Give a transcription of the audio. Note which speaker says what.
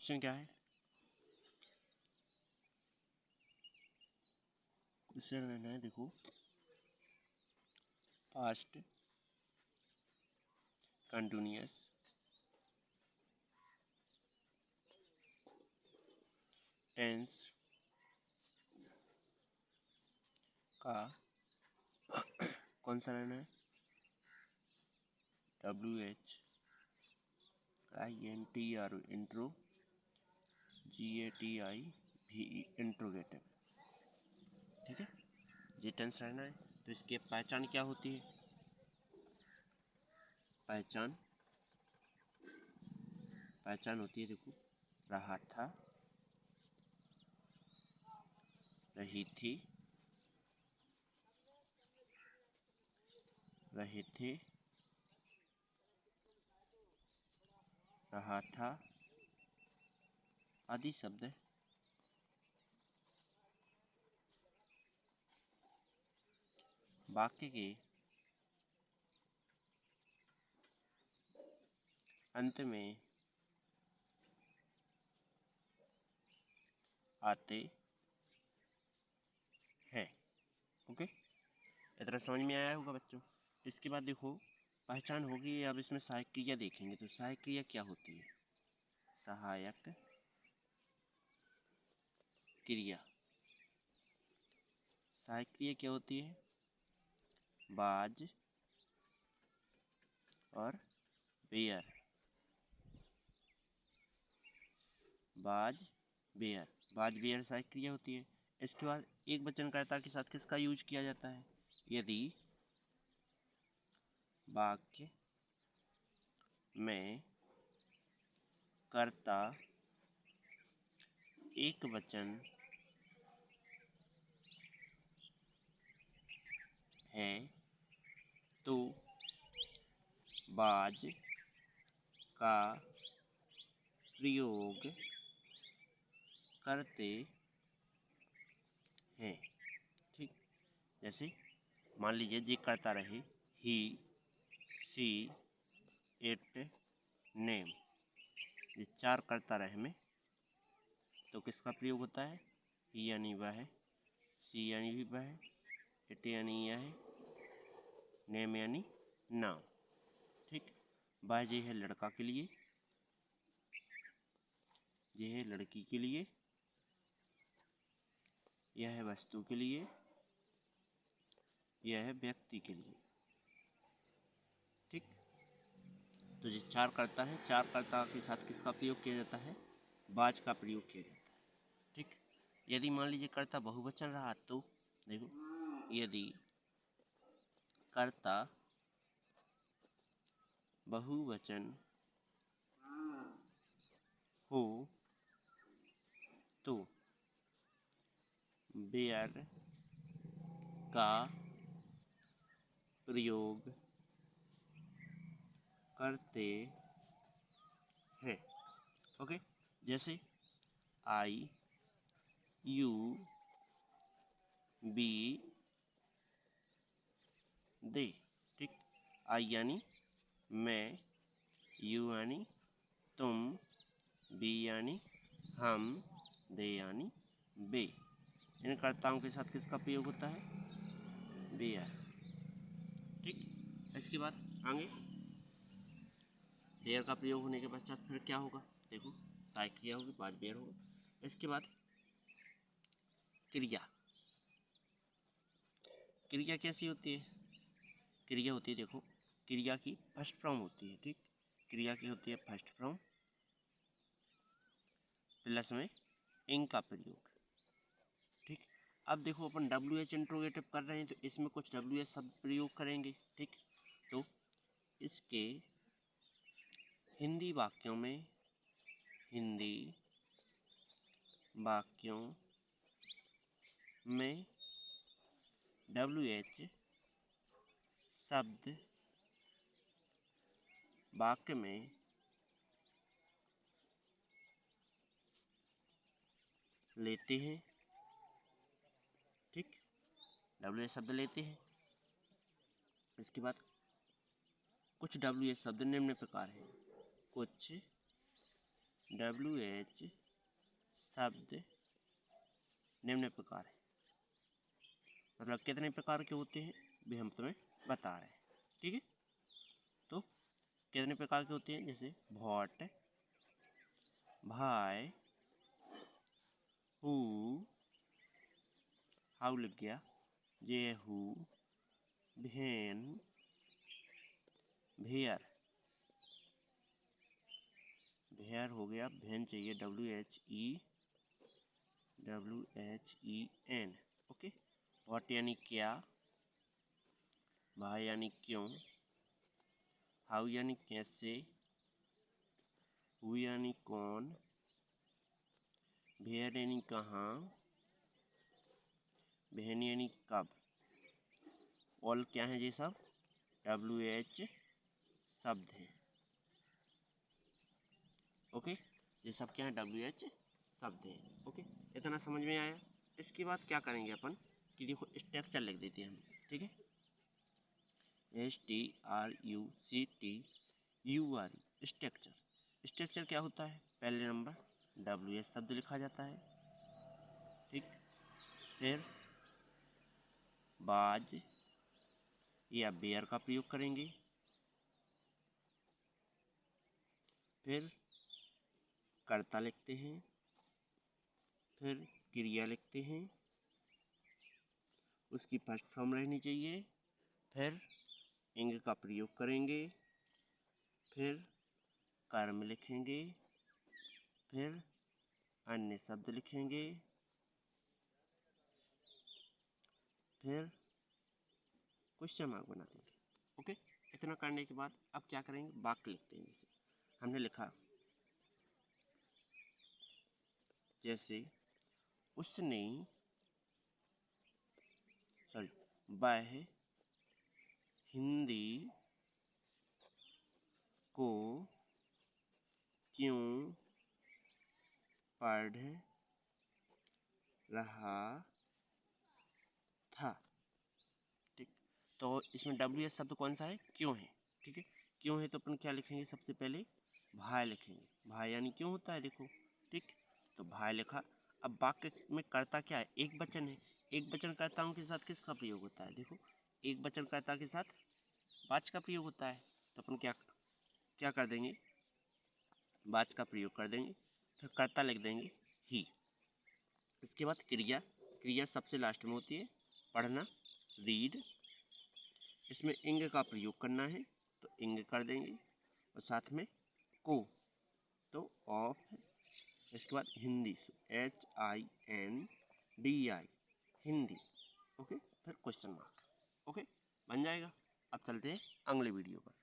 Speaker 1: Question क्या है, question लेना है, देखो पास्ट कंटिन्यूअस टेंस का कौन सा लेना है, WHINTRO इंट्रो, GATIVE इंट्रोगेटिव। ठीक है, ये टेंस रहना है। तो इसकी पहचान क्या होती है, पहचान होती है, देखो रहा था, रही थी, रहे थे, रहा था आदि शब्द है। वाक्य के अंत में आते हैं। ओके, इतना समझ में आया होगा बच्चों। इसके बाद देखो पहचान होगी, अब इसमें सहायक क्रिया देखेंगे। तो सहायक क्रिया क्या होती है, सहायक क्रिया, सहायक क्रिया क्या होती है, बाज और बेयर, बाज बेयर, बाज बेयर सहायक क्रिया होती है। इसके बाद एक वचनकर्ता के साथ किसका यूज किया जाता है, यदि वाक्य में कर्ता एक वचन है तो बाज का प्रयोग करते हैं। ठीक, जैसे मान लीजिए ये करता रहे, ही, सी, इट, नेम, ये चार करता रहे में, तो किसका प्रयोग होता है, ही यानी वह, सी यानी भी वह, इट यानी यह, नेम यानी नाम। ठीक, वह ये है लड़का के लिए, यह है लड़की के लिए, यह है वस्तु के लिए, यह है व्यक्ति के लिए। ठीक, तो ये चार करता है, चार करता के साथ किसका प्रयोग किया जाता है, बाज का प्रयोग किया जाता है। ठीक, यदि मान लीजिए कर्ता बहुवचन रहा तो देखो, यदि कर्ता बहुवचन हो तो बेयर का प्रयोग करते हैं। ओके, जैसे आई, यू, बी, दे। ठीक, आई यानी मैं, यू यानी तुम, बी यानी हम, दे यानी बे। इन कर्ताओं के साथ किसका प्रयोग होता है, बेयर। ठीक, इसके बाद आगे देयर का प्रयोग होने के पश्चात फिर क्या होगा, देखो सहायक क्रिया होगी, बाद बेयर होगा। इसके बाद क्रिया, क्रिया कैसी होती है, क्रिया होती है, देखो क्रिया की फर्स्ट फॉर्म होती है। ठीक, क्रिया की होती है फर्स्ट फॉर्म प्लस में इंग का प्रयोग। ठीक, अब देखो अपन WH इंट्रोगेटिव कर रहे हैं तो इसमें कुछ WH शब्द प्रयोग करेंगे। ठीक, तो इसके हिंदी वाक्यों में, हिंदी वाक्यों में WH शब्द वाक्य में लेते हैं। ठीक, WH शब्द लेते हैं। इसके बाद कुछ WH शब्द निम्न प्रकार हैं, कुछ WH शब्द निम्न प्रकार है। मतलब कितने प्रकार के होते हैं भी हम तुम्हें बता रहे हैं, ठीक है। तो कितने प्रकार के होते हैं, जैसे व्हाट, भाई, हु, हाउ लग गया, ये हु, भेन, भेयर, भेयर हो गया, भेन चाहिए WHEN, ओके। व्हाट यानी क्या, भाई यानी क्यों, हाउ यानी कैसे, हु यानी कौन, भेयर यानी कहाँ, बहन यानी कब। ऑल क्या है, ये सब WH शब्द हैं, ओके। ये सब क्या है, WH शब्द हैं, ओके। इतना समझ में आया। इसके बाद क्या करेंगे अपन कि देखो स्ट्रक्चर लिख देते हैं हम, ठीक है। STRUCTURE, structure. स्ट्रक्चर क्या होता है, पहले नंबर WH शब्द लिखा जाता है, ठीक। फिर बाज या बेयर का प्रयोग करेंगे, फिर कर्ता लिखते हैं, फिर क्रिया लिखते हैं, उसकी फर्स्ट फॉर्म रहनी चाहिए, फिर इंग का प्रयोग करेंगे, फिर कर्म लिखेंगे, फिर अन्य शब्द लिखेंगे, फिर क्वेश्चन मार्क बना देंगे, ओके। इतना करने के बाद अब क्या करेंगे, वाक्य लिखते हैं। जैसे हमने लिखा, जैसे उसने, सॉरी, वह हिंदी को क्यों पढ़ रहा था, ठीक। तो इसमें WH शब्द कौन सा है, क्यों है, ठीक है। क्यों है तो अपन क्या लिखेंगे, सबसे पहले भाई लिखेंगे, भाई यानी क्यों होता है, देखो, ठीक। तो भाई लिखा। अब वाक्य में कर्ता क्या है, एक वचन है। एक वचन कर्ताओं के साथ किसका प्रयोग होता है, देखो, एक वचन कर्ता के साथ वाच का प्रयोग होता है। तो अपन क्या क्या कर देंगे, वाच का प्रयोग कर देंगे, फिर कर्ता लिख देंगे ही। इसके बाद क्रिया, क्रिया सबसे लास्ट में होती है, पढ़ना, रीड। इसमें इंग का प्रयोग करना है तो इंग कर देंगे, और साथ में को तो ऑफ। इसके बाद हिंदी, HINDI, हिंदी, ओके। फिर क्वेश्चन मार्क, ओके, बन जाएगा। अब चलते हैं अगले वीडियो पर।